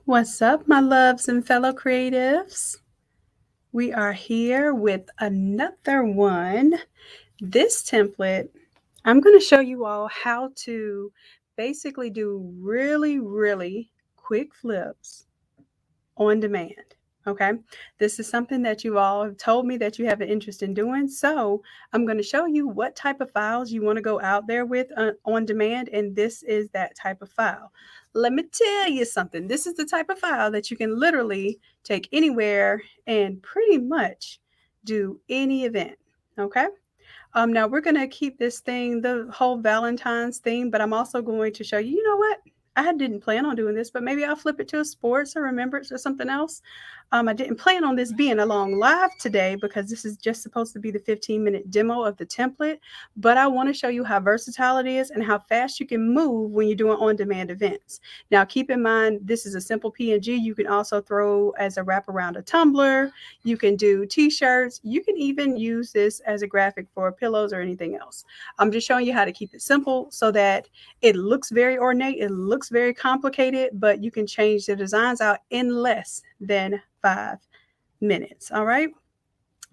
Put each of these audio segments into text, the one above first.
What's up, my loves and fellow creatives? We are here with another one. This template, I'm going to show you all how to basically do really quick flips on demand. Okay, this is something that you all have told me that you have an interest in doing. So, I'm going to show you what type of files you want to go out there with on demand, and this is that type of file. Let me tell you something. This is the type of file that you can literally take anywhere and pretty much do any event. Okay. Now we're going to keep this thing, the whole Valentine's theme, but I'm also going to show you, you know what? I didn't plan on doing this, but maybe I'll flip it to a sports or remembrance or something else. I didn't plan on this being a long live today because this is just supposed to be the 15-minute demo of the template, but I want to show you how versatile it is and how fast you can move when you're doing on-demand events. Now, keep in mind, this is a simple PNG. You can also throw as a wrap around a tumbler. You can do t-shirts. You can even use this as a graphic for pillows or anything else. I'm just showing you how to keep it simple so that it looks very ornate. It looks very complicated, but you can change the designs out in less than 5 minutes. All right.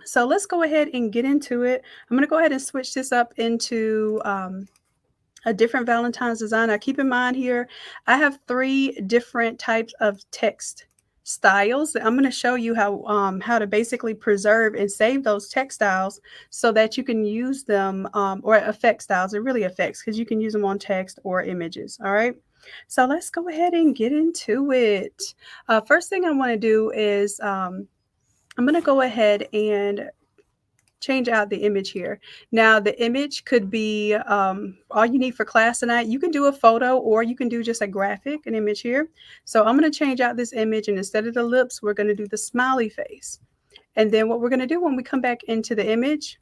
So let's go ahead and get into it. I'm going to go ahead and switch this up into a different Valentine's design. Now, keep in mind here, I have 3 different types of text styles. I'm going to show you how to basically preserve and save those text styles so that you can use them, or effect styles. It really affects because you can use them on text or images. All right. So let's go ahead and get into it. First thing I want to do is I'm going to go ahead and change out the image here. Now, the image could be all you need for class tonight. You can do a photo or you can do just a graphic, an image here. So I'm going to change out this image, and instead of the lips, we're going to do the smiley face. And then what we're going to do when we come back into the image,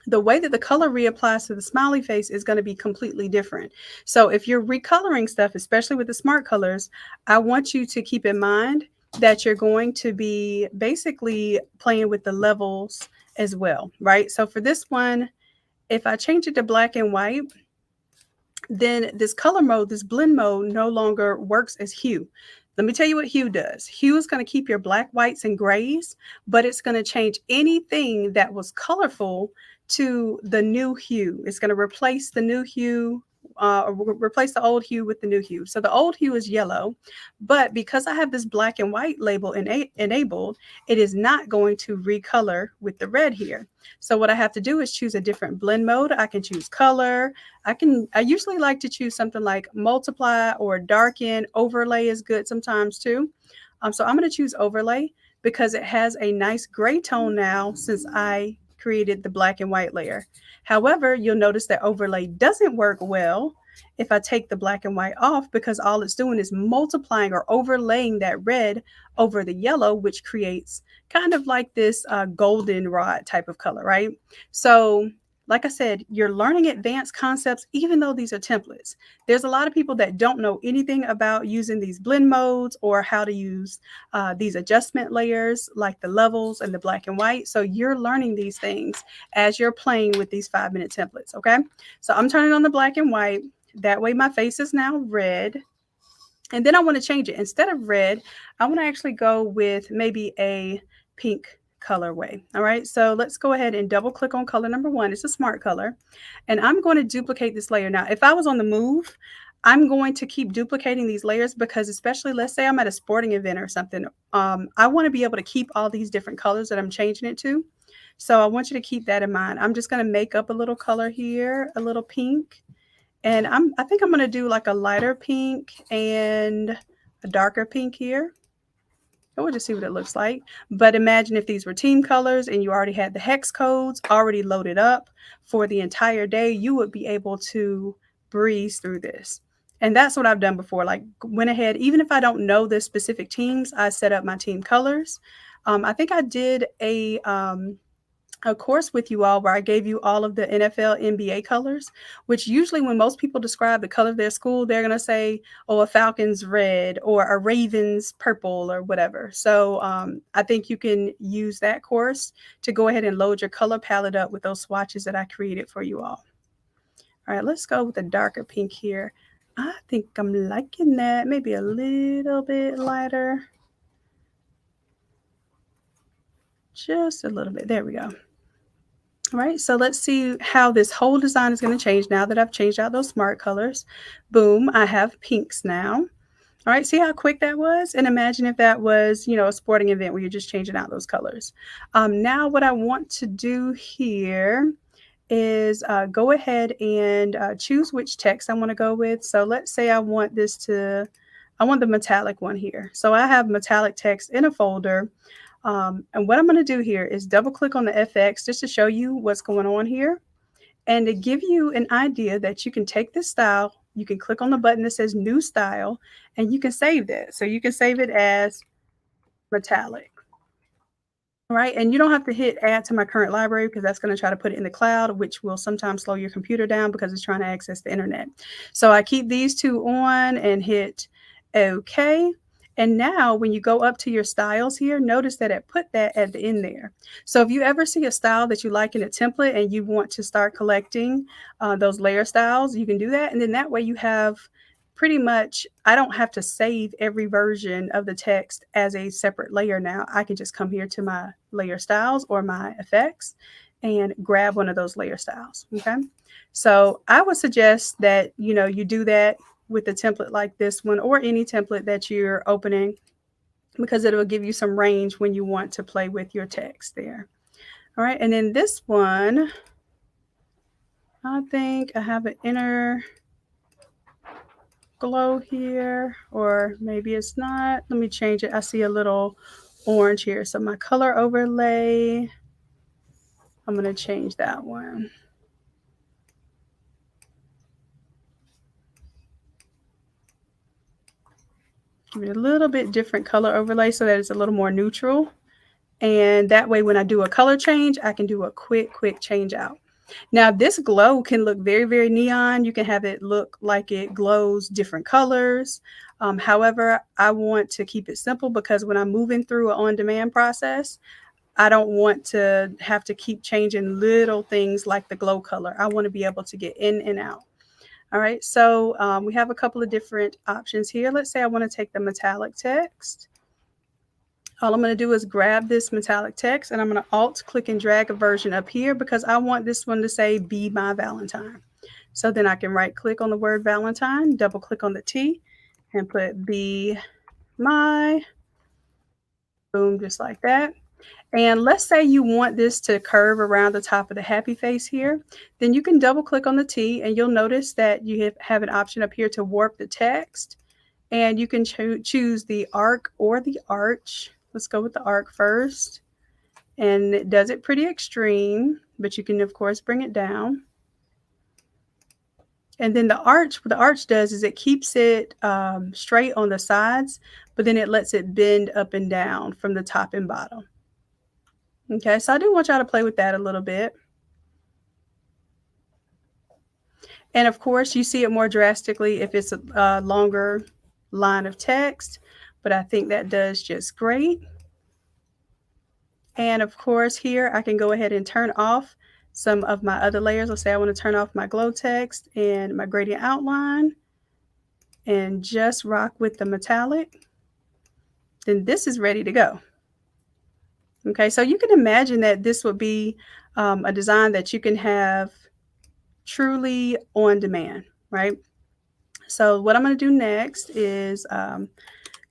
the way that the color reapplies to the smiley face is going to be completely different. So if you're recoloring stuff, especially with the smart colors, I want you to keep in mind that you're going to be basically playing with the levels as well, right? So for this one, if I change it to black and white, then this color mode, this blend mode, no longer works as hue. Let me tell you what hue does. Hue is going to keep your black, whites, and grays, but it's going to change anything that was colorful to the new hue. It's going to replace the new hue, replace the old hue with the new hue. So the old hue is yellow, but because I have this black and white label enabled, it is not going to recolor with the red here. So what I have to do is choose a different blend mode. I can choose color. I usually like to choose something like multiply or darken. Overlay is good sometimes too. So I'm going to choose overlay because it has a nice gray tone now since I created the black and white layer. However, you'll notice that overlay doesn't work well if I take the black and white off because all it's doing is multiplying or overlaying that red over the yellow, which creates kind of like this goldenrod type of color, right? So like I said, you're learning advanced concepts, even though these are templates. There's a lot of people that don't know anything about using these blend modes or how to use these adjustment layers like the levels and the black and white. So you're learning these things as you're playing with these 5-minute templates, okay? So I'm turning on the black and white. That way my face is now red. And then I want to change it. Instead of red, I want to actually go with maybe a pink colorway. All right, so let's go ahead and double click on color number 1. It's a smart color. And I'm going to duplicate this layer. Now, if I was on the move, I'm going to keep duplicating these layers because especially, let's say I'm at a sporting event or something, I want to be able to keep all these different colors that I'm changing it to. So I want you to keep that in mind. I'm just going to make up a little color here, a little pink. And I think I'm going to do like a lighter pink and a darker pink here. And we'll just see what it looks like. But imagine if these were team colors and you already had the hex codes already loaded up for the entire day, you would be able to breeze through this. And that's what I've done before. Like went ahead, even if I don't know the specific teams, I set up my team colors. I think I did a course with you all where I gave you all of the NFL, NBA colors, which usually when most people describe the color of their school, they're going to say, oh, a Falcons red or a Ravens purple or whatever. So I think you can use that course to go ahead and load your color palette up with those swatches that I created for you all. All right, let's go with a darker pink here. I think I'm liking that. Maybe a little bit lighter. Just a little bit. There we go. All right, so let's see how this whole design is going to change now that I've changed out those smart colors. Boom, I have pinks now. All right, see how quick that was? And imagine if that was, a sporting event where you're just changing out those colors. Now what I want to do here is go ahead and choose which text I want to go with. So let's say I want the metallic one here. So I have metallic text in a folder. And what I'm going to do here is double click on the FX just to show you what's going on here and to give you an idea that you can take this style, you can click on the button that says new style, and you can save that. So you can save it as metallic. Right, and you don't have to hit add to my current library because that's going to try to put it in the cloud, which will sometimes slow your computer down because it's trying to access the internet. So I keep these two on and hit OK. And now when you go up to your styles here, notice that it put that at the end there. So if you ever see a style that you like in a template and you want to start collecting those layer styles, you can do that. And then that way you have pretty much, I don't have to save every version of the text as a separate layer now. I can just come here to my layer styles or my effects and grab one of those layer styles. Okay. So I would suggest that, you do that with a template like this one or any template that you're opening because it'll give you some range when you want to play with your text there. All right. And then this one, I think I have an inner glow here, or maybe it's not. Let me change it. I see a little orange here. So my color overlay, I'm going to change that one. Give it a little bit different color overlay so that it's a little more neutral. And that way, when I do a color change, I can do a quick change out. Now, this glow can look very, very neon. You can have it look like it glows different colors. However, I want to keep it simple because when I'm moving through an on-demand process, I don't want to have to keep changing little things like the glow color. I want to be able to get in and out. All right, so we have a couple of different options here. Let's say I want to take the metallic text. All I'm going to do is grab this metallic text and I'm going to alt click and drag a version up here because I want this one to say be my Valentine. So then I can right click on the word Valentine, double click on the T and put be my, boom, just like that. And let's say you want this to curve around the top of the happy face here, then you can double click on the T and you'll notice that you have an option up here to warp the text and you can choose the arc or the arch. Let's go with the arc first. And it does it pretty extreme, but you can, of course, bring it down. And then what the arch does is it keeps it straight on the sides, but then it lets it bend up and down from the top and bottom. Okay, so I do want y'all to play with that a little bit. And of course, you see it more drastically if it's a longer line of text, but I think that does just great. And of course, here I can go ahead and turn off some of my other layers. Let's say I want to turn off my glow text and my gradient outline and just rock with the metallic. Then this is ready to go. Okay, so you can imagine that this would be a design that you can have truly on demand, right? So what I'm going to do next is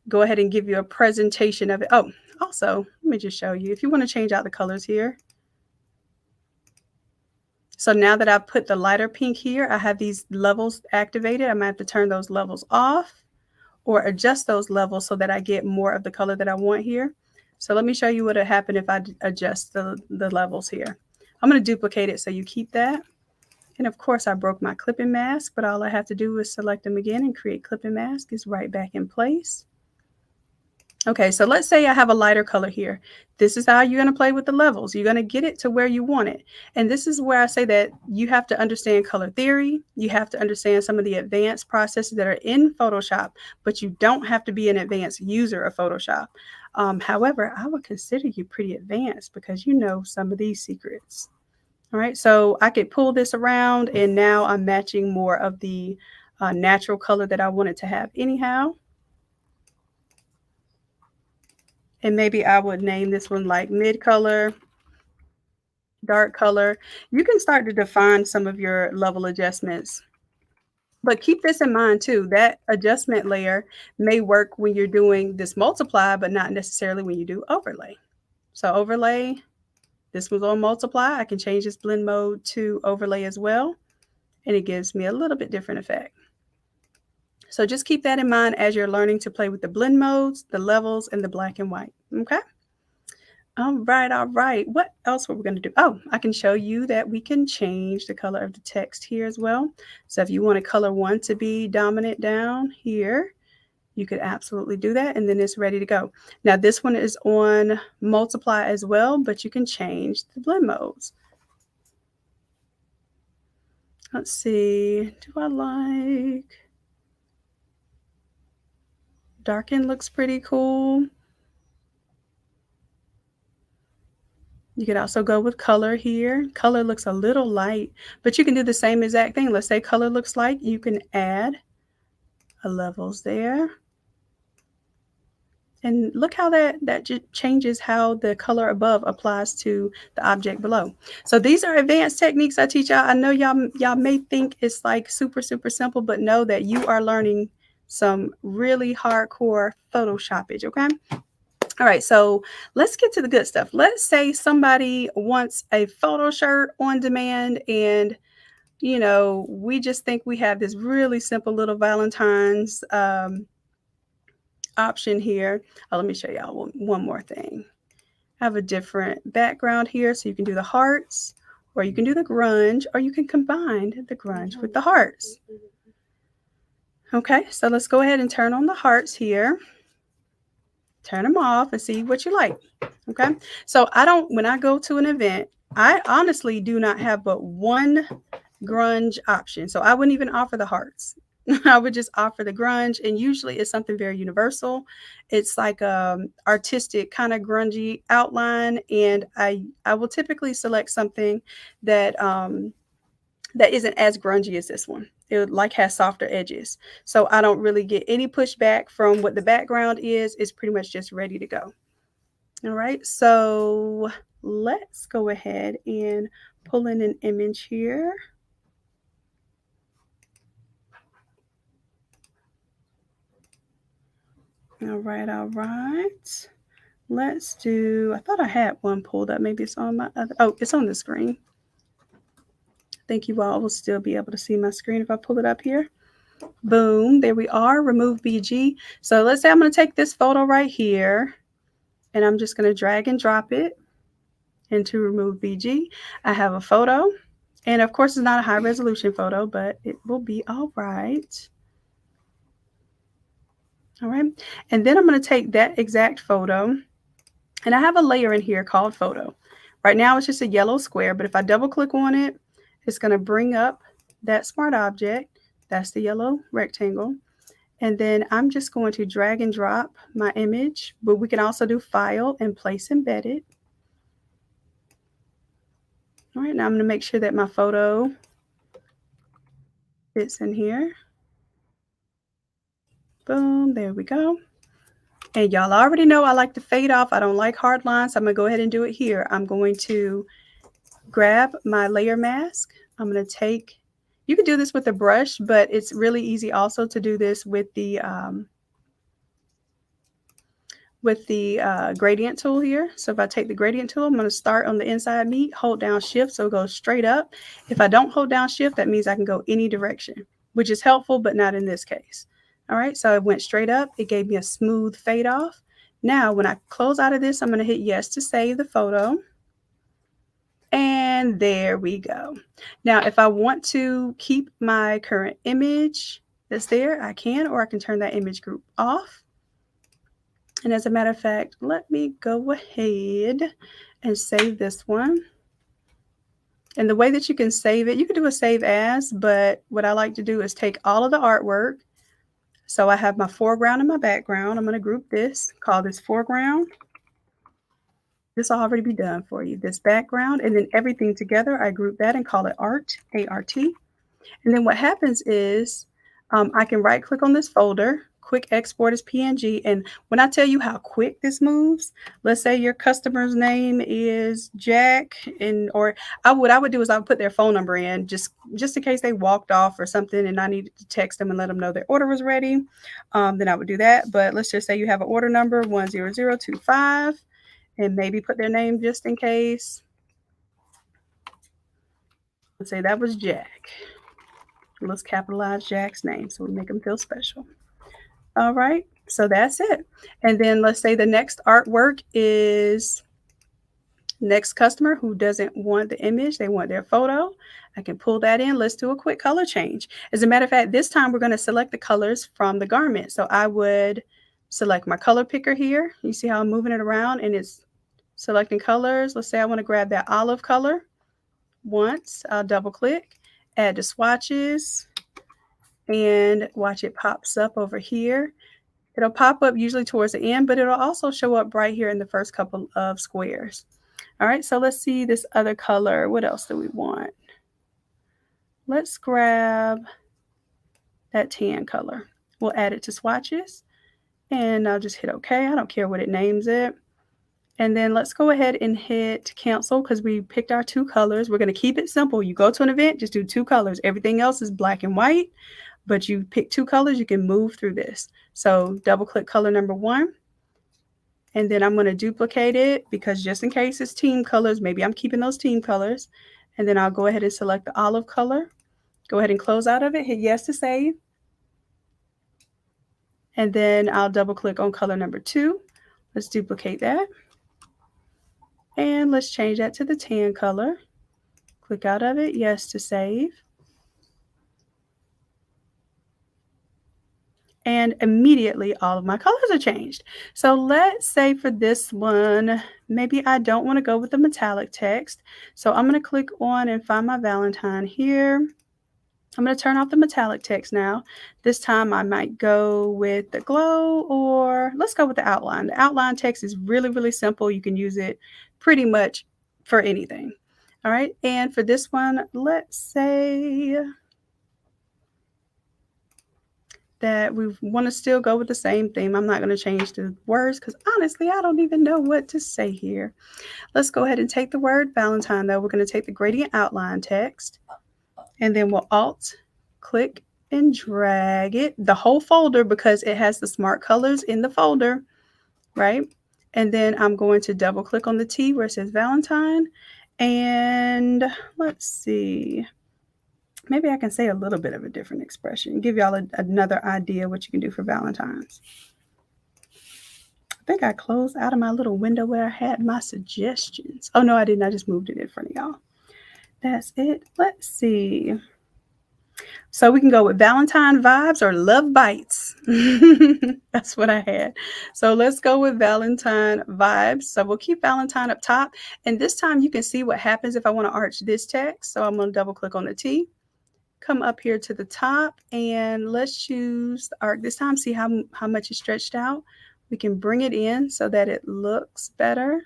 go ahead and give you a presentation of it. Oh, also, let me just show you. If you want to change out the colors here. So now that I've put the lighter pink here, I have these levels activated. I'm going to have to turn those levels off or adjust those levels so that I get more of the color that I want here. So let me show you what would happen if I adjust the levels here. I'm going to duplicate it so you keep that. And of course, I broke my clipping mask, but all I have to do is select them again and create clipping mask. It's right back in place. Okay, so let's say I have a lighter color here. This is how you're going to play with the levels. You're going to get it to where you want it. And this is where I say that you have to understand color theory. You have to understand some of the advanced processes that are in Photoshop, but you don't have to be an advanced user of Photoshop. However, I would consider you pretty advanced because you know some of these secrets. All right, so I could pull this around and now I'm matching more of the natural color that I wanted to have anyhow. And maybe I would name this one like mid color, dark color. You can start to define some of your level adjustments. But keep this in mind too, that adjustment layer may work when you're doing this multiply, but not necessarily when you do overlay. So overlay, this was on multiply. I can change this blend mode to overlay as well. And it gives me a little bit different effect. So just keep that in mind as you're learning to play with the blend modes, the levels, and the black and white. Okay. All right, all right. What else were we going to do? Oh, I can show you that we can change the color of the text here as well. So if you want a color one to be dominant down here, you could absolutely do that, and then it's ready to go. Now this one is on multiply as well, but you can change the blend modes. Let's see, do I like darken? Looks pretty cool. You could also go with color here. Color looks a little light, but you can do the same exact thing. Let's say color looks light. You can add a levels there. And look how that changes how the color above applies to the object below. So these are advanced techniques I teach y'all. I know y'all may think it's like super simple, but know that you are learning some really hardcore Photoshoppage, okay? All right, so let's get to the good stuff. Let's say somebody wants a photo shirt on demand, and you know, we just think we have this really simple little Valentines option here. Oh, let me show y'all one more thing. I have a different background here, so you can do the hearts, or you can do the grunge, or you can combine the grunge with the hearts. Okay, so let's go ahead and turn on the hearts here. Turn them off and see what you like. Okay, so when I go to an event, I honestly do not have but one grunge option. So I wouldn't even offer the hearts. I would just offer the grunge, and usually it's something very universal. It's like artistic kind of grungy outline, and I will typically select something that that isn't as grungy as this one. It like has softer edges. So I don't really get any pushback from what the background is. It's pretty much just ready to go. All right, so let's go ahead and pull in an image here. All right, all right. Let's do, I thought I had one pulled up. Maybe it's on my other, oh, it's on the screen. I think you all will still be able to see my screen if I pull it up here. Boom, there we are, remove BG. So let's say I'm gonna take this photo right here, and I'm just gonna drag and drop it into remove BG. I have a photo, and of course it's not a high resolution photo, but it will be all right. All right, and then I'm going to take that exact photo, and I have a layer in here called photo. Right now it's just a yellow square, but if I double click on it, it's going to bring up that smart object. That's the yellow rectangle. And then I'm just going to drag and drop my image, but we can also do file and place embedded. All right, now I'm going to make sure that my photo fits in here. Boom, there we go. And y'all already know I like to fade off. I don't like hard lines. So I'm going to go ahead and do it here. I'm going to grab my layer mask. I'm going to take, you can do this with a brush, but it's really easy also to do this with the gradient tool here. So if I take the gradient tool, I'm going to start on the inside meat, hold down shift so it goes straight up. If I don't hold down shift, that means I can go any direction, which is helpful, but not in this case. All right, so it went straight up. It gave me a smooth fade off. Now, when I close out of this, I'm going to hit yes to save the photo. And there we go. Now, if I want to keep my current image that's there, I can, or I can turn that image group off. And as a matter of fact, let me go ahead and save this one. And the way that you can save it, you can do a save as, but what I like to do is take all of the artwork. So I have my foreground and my background. I'm going to group this, call this foreground. This will already be done for you. This background, and then everything together, I group that and call it art, A-R-T. And then what happens is I can right click on this folder, quick export as PNG. And when I tell you how quick this moves, let's say your customer's name is Jack, and or what I would do is I would put their phone number in just in case they walked off or something and I needed to text them and let them know their order was ready. Then I would do that. But let's just say you have an order number 10025 and maybe put their name just in case. Let's say that was Jack. Let's capitalize Jack's name so we make him feel special. All right, so that's it. And then let's say the next artwork is next customer who doesn't want the image, they want their photo. I can pull that in. Let's do a quick color change. As a matter of fact, this time we're going to select the colors from the garment. So I would select my color picker here. You see how I'm moving it around and it's selecting colors. Let's say I want to grab that olive color once. I'll double click, add to swatches, and watch it pops up over here. It'll pop up usually towards the end, but it'll also show up right here in the first couple of squares. All right, so let's see this other color. What else do we want? Let's grab that tan color. We'll add it to swatches, and I'll just hit OK. I don't care what it names it. And then let's go ahead and hit cancel because we picked our two colors. We're going to keep it simple. You go to an event, just do two colors. Everything else is black and white, but you pick two colors, you can move through this. So double click color number 1. And then I'm going to duplicate it because just in case it's team colors, maybe I'm keeping those team colors. And then I'll go ahead and select the olive color. Go ahead and close out of it, hit yes to save. And then I'll double click on color number 2. Let's duplicate that. And let's change that to the tan color. Click out of it, yes to save. And immediately all of my colors are changed. So let's say for this one, maybe I don't want to go with the metallic text. So I'm going to click on and find my Valentine here. I'm going to turn off the metallic text now. This time I might go with the glow, or let's go with the outline. The outline text is really, really simple. You can use it pretty much for anything. All right. And for this one, let's say that we want to still go with the same theme. I'm not going to change the words because honestly, I don't even know what to say here. Let's go ahead and take the word Valentine though. We're going to take the gradient outline text and then we'll alt click and drag it, the whole folder, because it has the smart colors in the folder, right? And then I'm going to double click on the T where it says Valentine. And let's see. Maybe I can say a little bit of a different expression, give y'all another idea what you can do for Valentine's. I think I closed out of my little window where I had my suggestions. Oh, no, I didn't. I just moved it in front of y'all. That's it. Let's see. So we can go with Valentine vibes or love bites. That's what I had. So let's go with Valentine vibes. So we'll keep Valentine up top. And this time you can see what happens if I want to arch this text. So I'm going to double click on the T. Come up here to the top and let's choose the arc this time. See how much is stretched out. We can bring it in so that it looks better.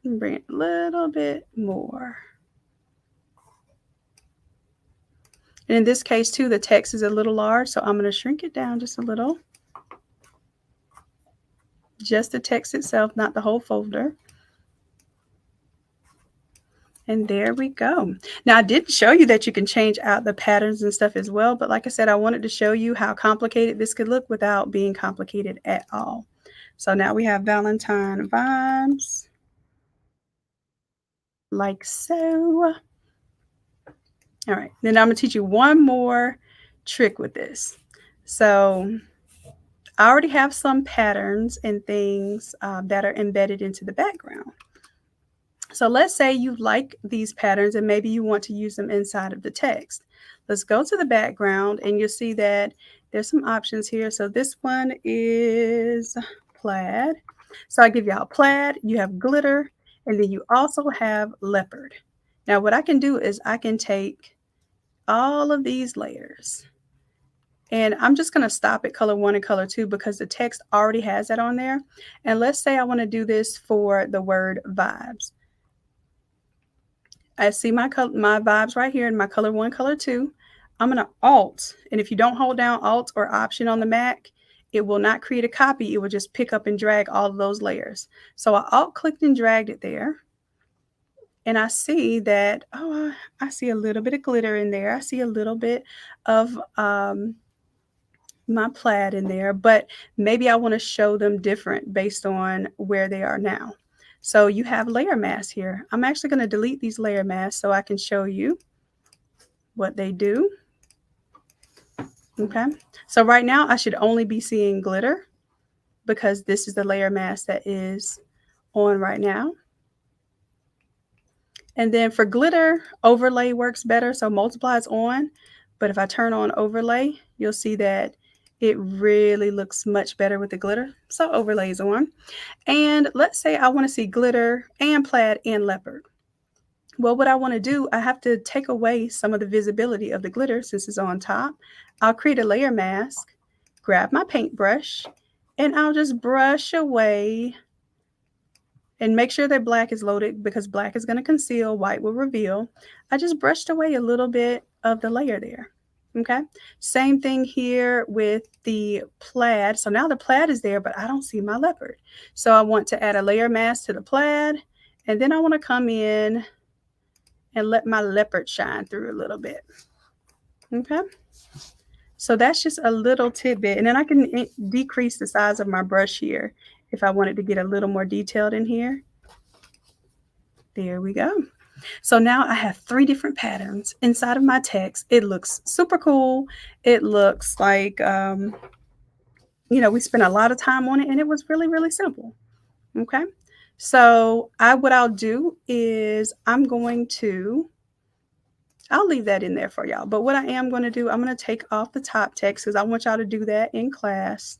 And bring it a little bit more. And in this case too, the text is a little large, so I'm going to shrink it down just a little. Just the text itself, not the whole folder. And there we go. Now I did show you that you can change out the patterns and stuff as well. But like I said, I wanted to show you how complicated this could look without being complicated at all. So now we have Valentine vibes. Like so. All right. Then I'm going to teach you one more trick with this. So I already have some patterns and things that are embedded into the background. So let's say you like these patterns and maybe you want to use them inside of the text. Let's go to the background and you'll see that there's some options here. So this one is plaid. So I give y'all plaid, you have glitter, and then you also have leopard. Now what I can do is I can take all of these layers and I'm just going to stop at color 1 and color 2 because the text already has that on there. And let's say I want to do this for the word vibes. I see my vibes right here in my color 1, color 2. I'm going to Alt, and if you don't hold down Alt or Option on the Mac, it will not create a copy. It will just pick up and drag all of those layers. So I Alt clicked and dragged it there. And I see that, oh, I see a little bit of glitter in there. I see a little bit of my plaid in there, but maybe I want to show them different based on where they are now. So you have layer masks here. I'm actually going to delete these layer masks so I can show you what they do. Okay, so right now I should only be seeing glitter because this is the layer mask that is on right now. And then for glitter, overlay works better. So multiply is on, but if I turn on overlay, you'll see that it really looks much better with the glitter. So overlay is on. And let's say I want to see glitter and plaid and leopard. Well, what I want to do, I have to take away some of the visibility of the glitter since it's on top. I'll create a layer mask, grab my paintbrush, and I'll just brush away and make sure that black is loaded because black is going to conceal, white will reveal. I just brushed away a little bit of the layer there. Okay, same thing here with the plaid. So now the plaid is there, but I don't see my leopard. So I want to add a layer mask to the plaid, and then I want to come in and let my leopard shine through a little bit. Okay, so that's just a little tidbit, and then I can decrease the size of my brush here if I wanted to get a little more detailed in here. There we go. So now I have 3 different patterns inside of my text. It looks super cool. It looks like, we spent a lot of time on it, and it was really, really simple. Okay. So what I'll do is I'll leave that in there for y'all. But what I am going to do, I'm going to take off the top text because I want y'all to do that in class.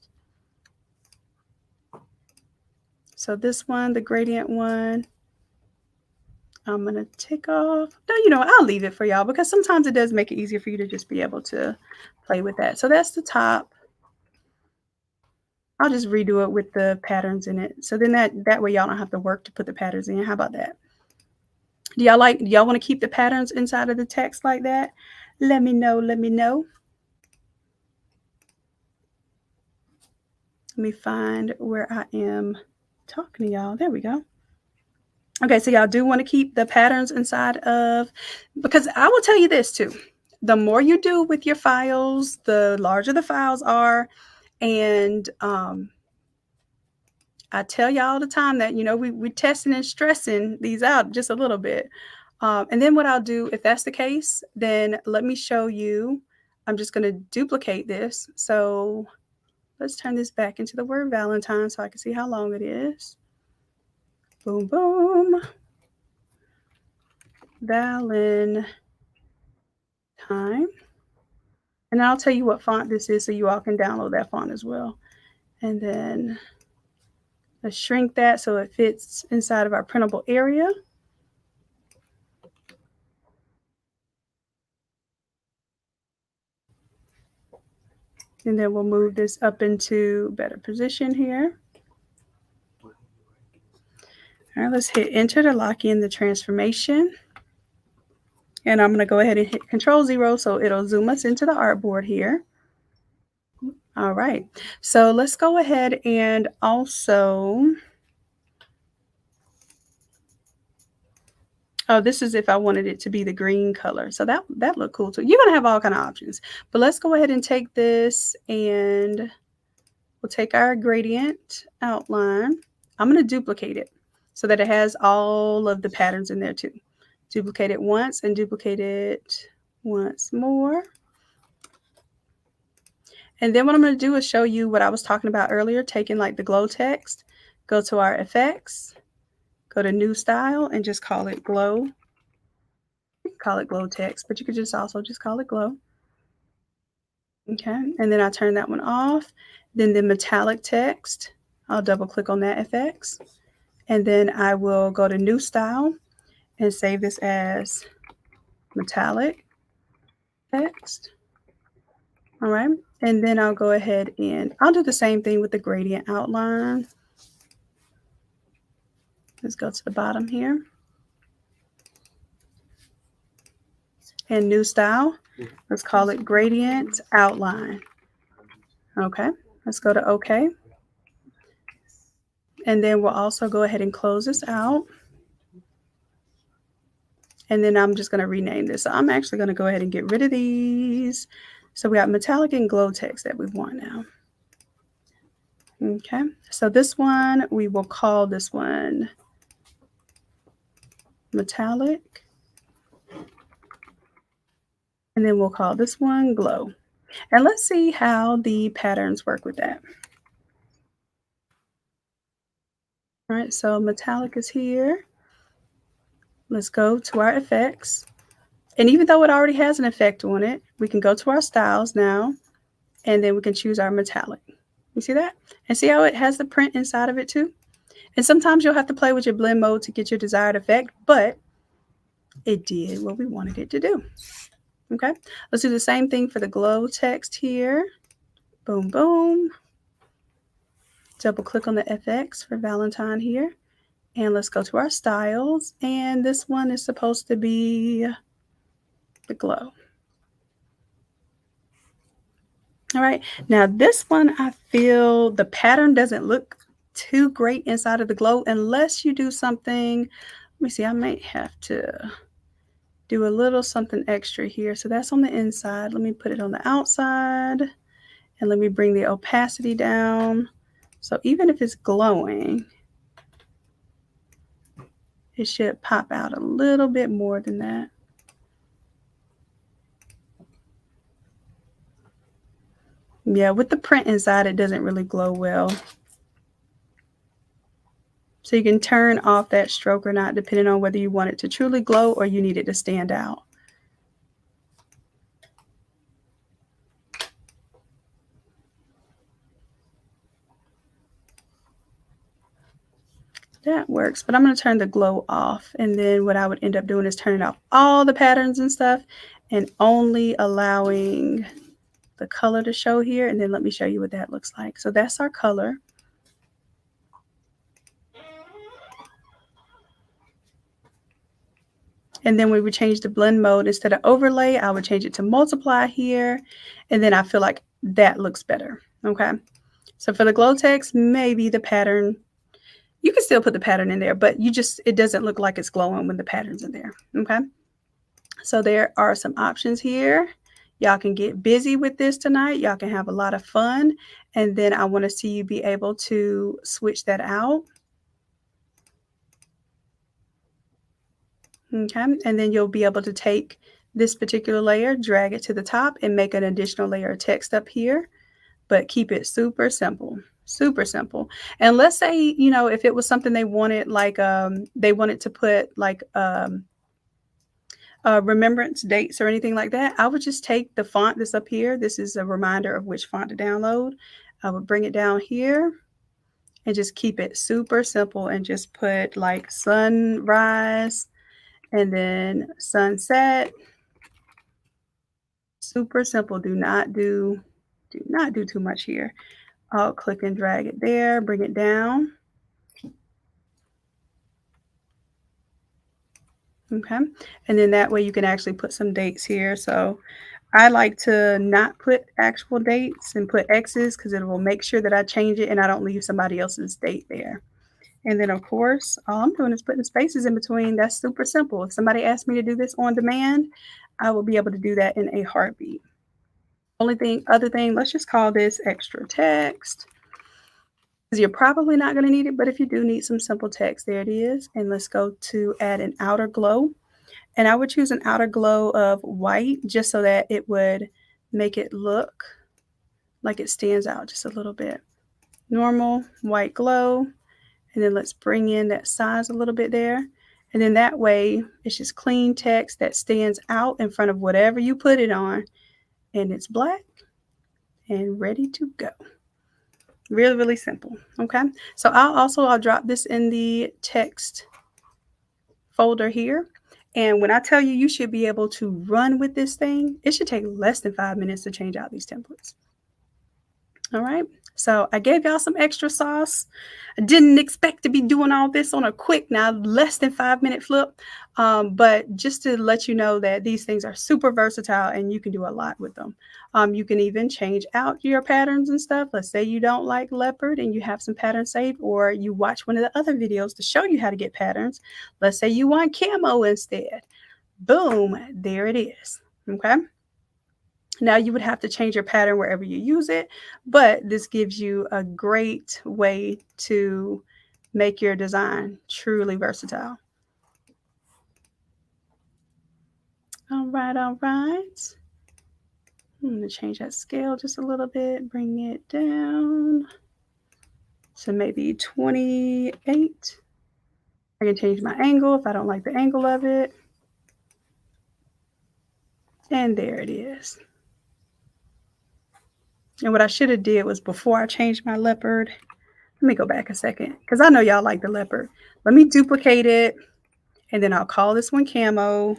So this one, the gradient one, I'm going to take off. No, I'll leave it for y'all because sometimes it does make it easier for you to just be able to play with that. So that's the top. I'll just redo it with the patterns in it. So then that way y'all don't have to work to put the patterns in. How about that? Do y'all want to keep the patterns inside of the text like that? Let me know. Let me know. Let me find where I am talking to y'all. There we go. Okay, so y'all do want to keep the patterns inside of, because I will tell you this too. The more you do with your files, the larger the files are. And I tell y'all all the time that, we're testing and stressing these out just a little bit. And then what I'll do, if that's the case, then let me show you. I'm just going to duplicate this. So let's turn this back into the word Valentine so I can see how long it is. Boom, boom. Valentine. And I'll tell you what font this is so you all can download that font as well. And then let's shrink that so it fits inside of our printable area. And then we'll move this up into better position here. All right, let's hit enter to lock in the transformation. And I'm going to go ahead and hit Control-0 so it'll zoom us into the artboard here. All right, so let's go ahead and also, this is if I wanted it to be the green color. So that looked cool too. You're going to have all kind of options. But let's go ahead and take this and we'll take our gradient outline. I'm going to duplicate it so that it has all of the patterns in there too. Duplicate it once and duplicate it once more. And then what I'm going to do is show you what I was talking about earlier, taking like the glow text, go to our effects, go to new style and just call it glow. Call it glow text, but you could also just call it glow. Okay, and then I turn that one off. Then the metallic text, I'll double click on that effects. And then I will go to new style and save this as metallic text. All right, and then I'll go ahead and I'll do the same thing with the gradient outline. Let's go to the bottom here. and new style. Let's call it gradient outline. Okay, let's go to OK. And then we'll also go ahead and close this out. And then I'm just going to rename this. So I'm actually going to go ahead and get rid of these. So we got metallic and glow text that we want now. Okay, so this one, we will call this one metallic. And then we'll call this one glow. And let's see how the patterns work with that. All right, so metallic is here. Let's go to our effects. And even though it already has an effect on it, we can go to our styles now, and then we can choose our metallic. You see that? And see how it has the print inside of it too? And sometimes you'll have to play with your blend mode to get your desired effect, but it did what we wanted it to do. Okay, let's do the same thing for the glow text here. Boom, boom. Double click on the FX for Valentine here. And let's go to our styles. And this one is supposed to be the glow. All right, now this one, I feel the pattern doesn't look too great inside of the glow unless you do something. Let me see, I might have to do a little something extra here. So that's on the inside. Let me put it on the outside. And let me bring the opacity down. So even if it's glowing, it should pop out a little bit more than that. Yeah, with the print inside, it doesn't really glow well. So you can turn off that stroke or not, depending on whether you want it to truly glow or you need it to stand out. That works, but I'm going to turn the glow off. And then what I would end up doing is turning off all the patterns and stuff and only allowing the color to show here. And then let me show you what that looks like. So that's our color. And then we would change the blend mode. Instead of overlay, I would change it to multiply here. And then I feel like that looks better. Okay. So for the glow text, maybe the pattern, you can still put the pattern in there, but it doesn't look like it's glowing when the pattern's in there. Okay. So there are some options here. Y'all can get busy with this tonight. Y'all can have a lot of fun. And then I want to see you be able to switch that out. Okay, and then you'll be able to take this particular layer, drag it to the top, and make an additional layer of text up here, but keep it super simple, super simple. And let's say, you know, if it was something they wanted, like they wanted to put like remembrance dates or anything like that, I would just take the font that's up here. This is a reminder of which font to download. I would bring it down here and just keep it super simple and just put like sunrise, and then sunset. Super simple. Do not do too much here. I'll click and drag it there, bring it down. Okay. And then that way you can actually put some dates here. So I like to not put actual dates and put X's because it will make sure that I change it and I don't leave somebody else's date there. And then, of course, all I'm doing is putting spaces in between. That's super simple. If somebody asks me to do this on demand, I will be able to do that in a heartbeat. Other thing, let's just call this extra text. Because you're probably not going to need it, but if you do need some simple text, there it is. And let's go to add an outer glow. And I would choose an outer glow of white just so that it would make it look like it stands out just a little bit. Normal white glow. And then let's bring in that size a little bit there. And then that way it's just clean text that stands out in front of whatever you put it on. And it's black and ready to go. Really, really simple. Okay. So I'll drop this in the text folder here. And when I tell you, you should be able to run with this thing, it should take less than 5 minutes to change out these templates. All right. So I gave y'all some extra sauce. I didn't expect to be doing all this on a quick, now less than 5 minute flip. But just to let you know that these things are super versatile and you can do a lot with them. You can even change out your patterns and stuff. Let's say you don't like leopard and you have some patterns saved, or you watch one of the other videos to show you how to get patterns. Let's say you want camo instead. Boom, there it is. Okay. Now you would have to change your pattern wherever you use it, but this gives you a great way to make your design truly versatile. All right, all right. I'm going to change that scale just a little bit, bring it down to maybe 28. I can change my angle if I don't like the angle of it. And there it is. And what I should have did was, before I changed my leopard, let me go back a second because I know y'all like the leopard. Let me duplicate it, and then I'll call this one camo.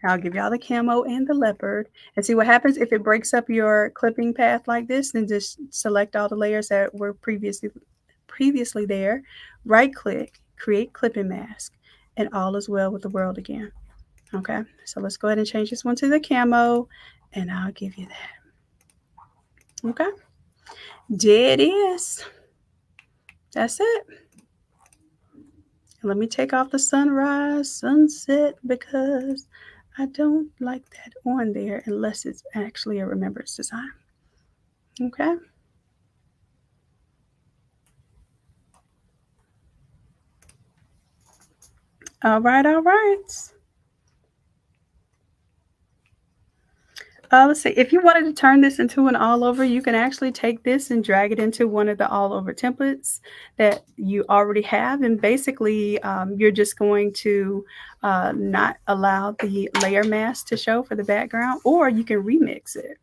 I'll give y'all the camo and the leopard and see what happens. If it breaks up your clipping path like this, then just select all the layers that were previously there, right click, create clipping mask, and all is well with the world again. Okay, so let's go ahead and change this one to the camo, and I'll give you that. Okay, there it is. That's it. Let me take off the sunrise, sunset, because I don't like that on there unless it's actually a remembrance design. Okay. All right, all right. Let's see. If you wanted to turn this into an all over, you can actually take this and drag it into one of the all over templates that you already have. And basically, you're just going to not allow the layer mask to show for the background, or you can remix it.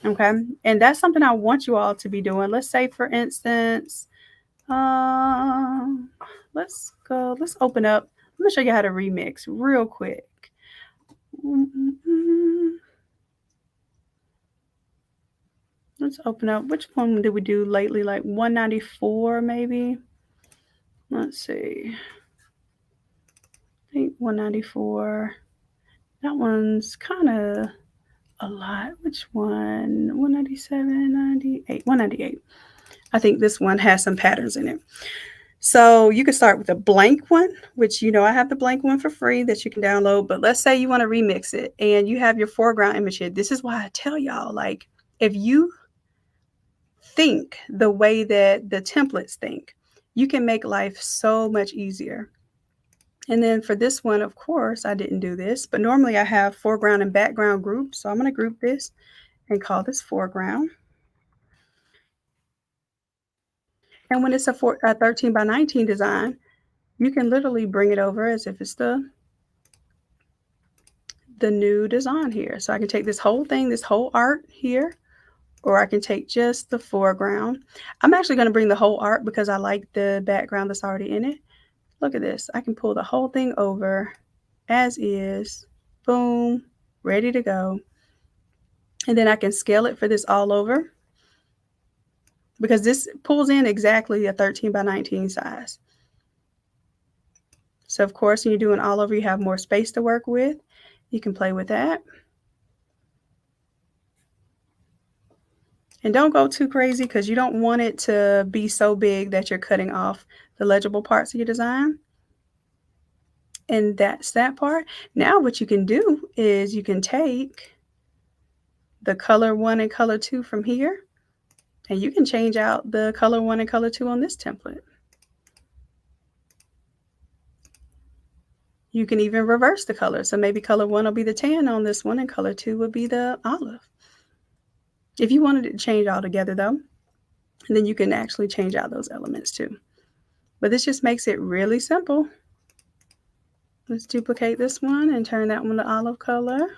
Okay. And that's something I want you all to be doing. Let's say, for instance, let's open up. I'm gonna show you how to remix real quick. Let's open up. Which one did we do lately? Like 194, maybe. Let's see. I think 194. That one's kind of a lot. Which one? 197, 98, 198. I think this one has some patterns in it. So you can start with a blank one, which, I have the blank one for free that you can download. But let's say you want to remix it and you have your foreground image here. This is why I tell y'all, like, if you think the way that the templates think, you can make life so much easier. And then for this one, of course, I didn't do this, but normally I have foreground and background groups. So I'm going to group this and call this foreground. And when it's a 13 by 19 design, you can literally bring it over as if it's the new design here. So I can take this whole thing, this whole art here, or I can take just the foreground. I'm actually going to bring the whole art because I like the background that's already in it. Look at this. I can pull the whole thing over as is. Boom, ready to go. And then I can scale it for this all over, because this pulls in exactly a 13 by 19 size. So of course, when you're doing all over, you have more space to work with. You can play with that. And don't go too crazy, because you don't want it to be so big that you're cutting off the legible parts of your design. And that's that part. Now what you can do is you can take the color 1 and color 2 from here, and you can change out the color 1 and color 2 on this template. You can even reverse the color. So maybe color 1 will be the tan on this one and color 2 would be the olive. If you wanted it to change altogether though, and then you can actually change out those elements too. But this just makes it really simple. Let's duplicate this one and turn that one to olive color.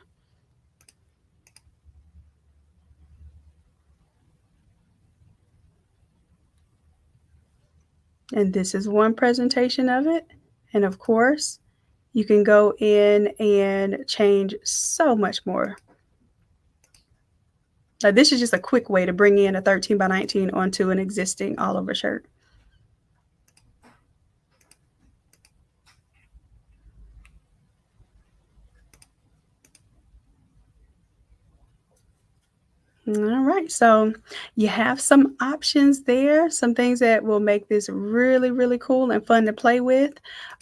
And this is one presentation of it. And of course, you can go in and change so much more. This is just a quick way to bring in a 13 by 19 onto an existing all over shirt. All right, so you have some options there, some things that will make this really, really cool and fun to play with.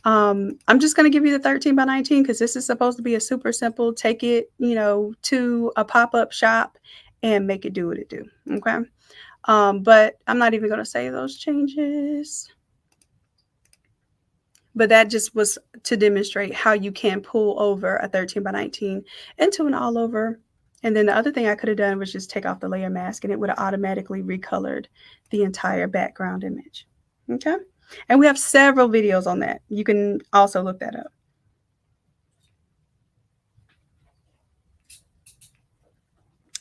I'm just going to give you the 13 by 19 because this is supposed to be a super simple, take it, to a pop-up shop and make it do what it do. Okay. But I'm not even going to say those changes. But that just was to demonstrate how you can pull over a 13 by 19 into an all over. And then the other thing I could have done was just take off the layer mask and it would have automatically recolored the entire background image. Okay. And we have several videos on that. You can also look that up.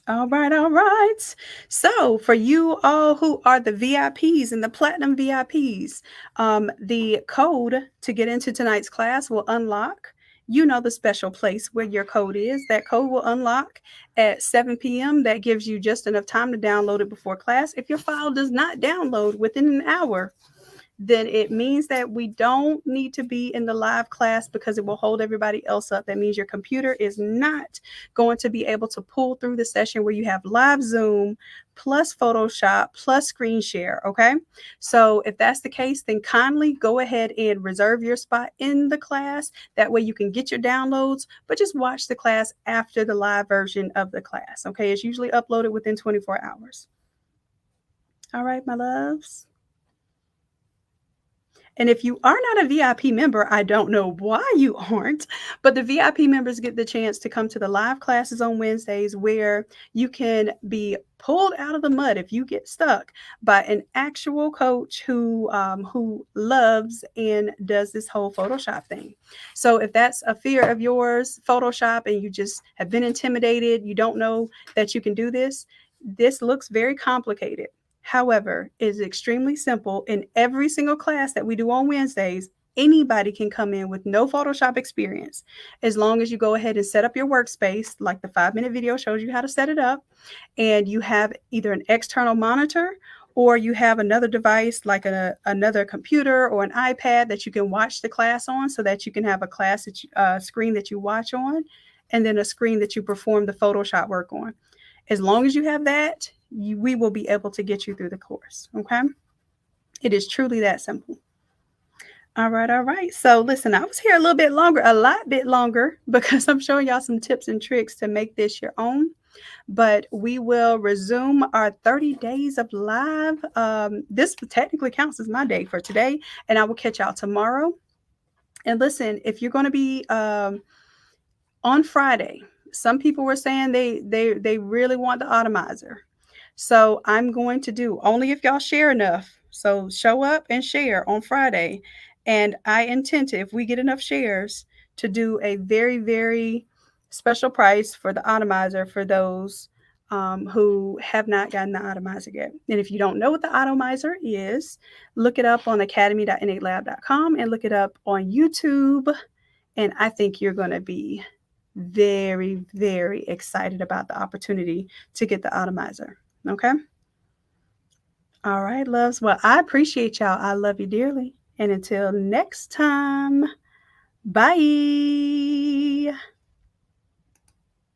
All right, all right. So, for you all who are the VIPs and the platinum VIPs, the code to get into tonight's class will unlock. You know the special place where your code is. That code will unlock at 7 p.m. That gives you just enough time to download it before class. If your file does not download within an hour, then it means that we don't need to be in the live class because it will hold everybody else up. That means your computer is not going to be able to pull through the session where you have live Zoom plus Photoshop plus screen share. Okay. So if that's the case, then kindly go ahead and reserve your spot in the class. That way you can get your downloads, but just watch the class after the live version of the class. Okay. It's usually uploaded within 24 hours. All right, my loves. And if you are not a VIP member, I don't know why you aren't, but the VIP members get the chance to come to the live classes on Wednesdays where you can be pulled out of the mud if you get stuck by an actual coach who loves and does this whole Photoshop thing. So if that's a fear of yours, Photoshop, and you just have been intimidated, you don't know that you can do this, this looks very complicated. However, it is extremely simple. In every single class that we do on Wednesdays, anybody can come in with no Photoshop experience. As long as you go ahead and set up your workspace, like the 5-minute video shows you how to set it up, and you have either an external monitor or you have another device like another computer or an iPad that you can watch the class on so that you can have a class screen that you watch on and then a screen that you perform the Photoshop work on. As long as you have that, we will be able to get you through the course. Okay. It is truly that simple. All right. All right. So listen, I was here a lot bit longer because I'm showing y'all some tips and tricks to make this your own. But we will resume our 30 days of live. This technically counts as my day for today, and I will catch y'all tomorrow. And listen, if you're going to be on Friday, some people were saying they really want the Automizer. So I'm going to do only if y'all share enough. So show up and share on Friday. And I intend to, if we get enough shares, to do a very, very special price for the Automizer for those who have not gotten the Automizer yet. And if you don't know what the Automizer is, look it up on academy.innatelab.com and look it up on YouTube. And I think you're going to be very, very excited about the opportunity to get the Automizer. Okay. All right, loves. Well, I appreciate y'all. I love you dearly. And until next time, bye.